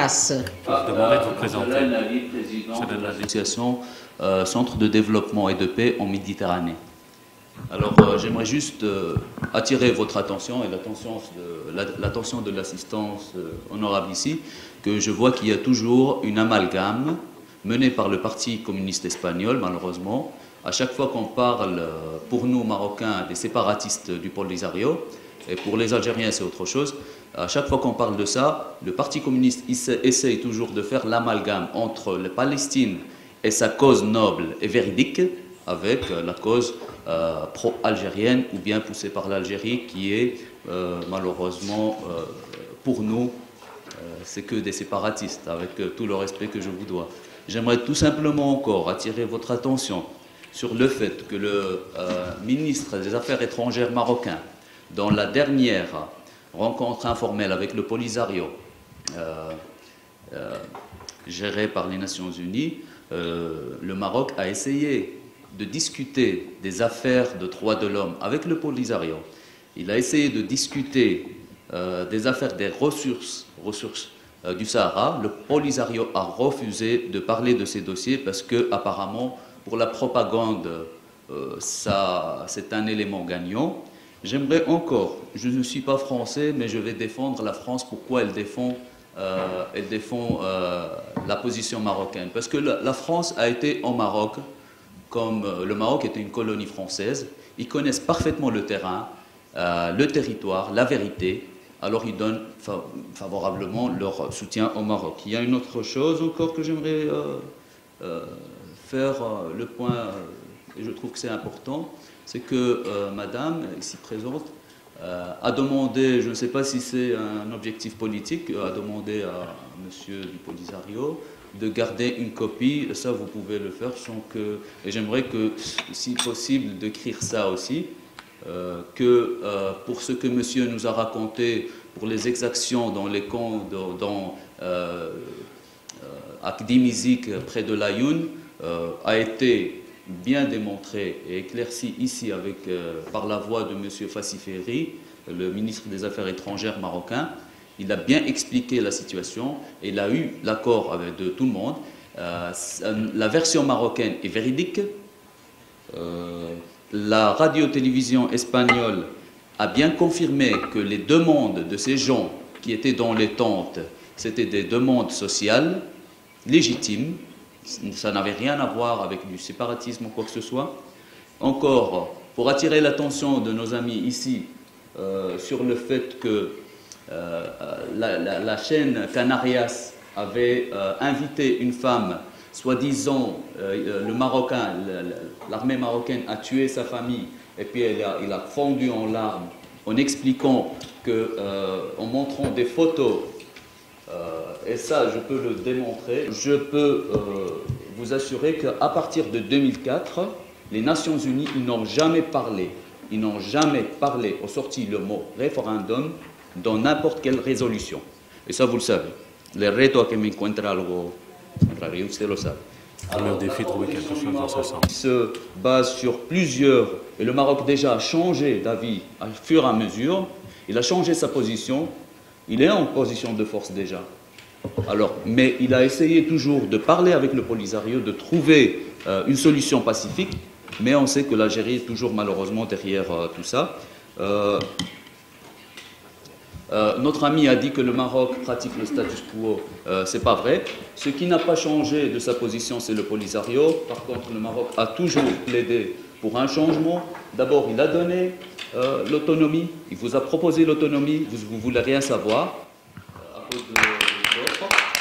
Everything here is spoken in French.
Fasse. Demandez de vous présenter. C'est de l'association Centre de développement et de paix en Méditerranée. Alors, j'aimerais juste attirer votre attention et l'attention de l'assistance honorable ici, que je vois qu'il y a toujours une amalgame menée par le Parti communiste espagnol, malheureusement. À chaque fois qu'on parle, pour nous, Marocains, des séparatistes du Polisario, et pour les Algériens, c'est autre chose, à chaque fois qu'on parle de ça, le Parti communiste essaye toujours de faire l'amalgame entre la Palestine et sa cause noble et véridique, avec la cause pro-algérienne ou bien poussée par l'Algérie, qui est malheureusement, pour nous, c'est que des séparatistes, avec tout le respect que je vous dois. J'aimerais tout simplement encore attirer votre attention sur le fait que le ministre des Affaires étrangères marocain, dans la dernière rencontre informelle avec le Polisario, gérée par les Nations Unies, le Maroc a essayé de discuter des affaires de droits de l'homme avec le Polisario. Il a essayé de discuter des affaires des ressources du Sahara. Le Polisario a refusé de parler de ces dossiers parce que, apparemment, pour la propagande, c'est un élément gagnant. J'aimerais encore, je ne suis pas français, mais je vais défendre la France. Pourquoi elle défend la position marocaine? Parce que la France a été en Maroc, comme le Maroc était une colonie française. Ils connaissent parfaitement le terrain, le territoire, la vérité. Alors ils donnent favorablement leur soutien au Maroc. Il y a une autre chose encore que j'aimerais faire le point, et je trouve que c'est important, c'est que Madame, ici présente, a demandé, je ne sais pas si c'est un objectif politique, a demandé à Monsieur du Polisario de garder une copie. Ça, vous pouvez le faire sans que... Et j'aimerais que, si possible, d'écrire ça aussi, que pour ce que Monsieur nous a raconté, pour les exactions dans les camps à Kdimizik, près de l'Ayoun, a été bien démontré et éclairci ici par la voix de M. Fassiferi, le ministre des Affaires étrangères marocain. Il a bien expliqué la situation et il a eu l'accord de tout le monde. La version marocaine est véridique. La radio-télévision espagnole a bien confirmé que les demandes de ces gens qui étaient dans les tentes, c'était des demandes sociales légitimes. Ça n'avait rien à voir avec du séparatisme ou quoi que ce soit. Encore, pour attirer l'attention de nos amis ici sur le fait que la chaîne Canarias avait invité une femme, soi-disant l'armée marocaine a tué sa famille et puis il a fondu en larmes en expliquant en montrant des photos. Et ça, je peux le démontrer. Je peux vous assurer qu'à partir de 2004, les Nations Unies n'ont jamais parlé. Ils n'ont jamais parlé, ont sorti le mot référendum dans n'importe quelle résolution. Et ça, vous le savez. Les retos que me encuentra algo raro, usted lo sabe. Alors, le défi de trouver quelque chose dans ce sens. Il se base sur plusieurs, et le Maroc déjà a changé d'avis au fur et à mesure. Il a changé sa position. Il est en position de force déjà. Alors, mais il a essayé toujours de parler avec le Polisario, de trouver une solution pacifique, mais on sait que l'Algérie est toujours malheureusement derrière tout ça. Notre ami a dit que le Maroc pratique le status quo. C'est pas vrai. Ce qui n'a pas changé de sa position, c'est le Polisario. Par contre, le Maroc a toujours plaidé pour un changement. D'abord, il a donné l'autonomie. Il vous a proposé l'autonomie. Vous ne voulez rien savoir à cause de l'autre.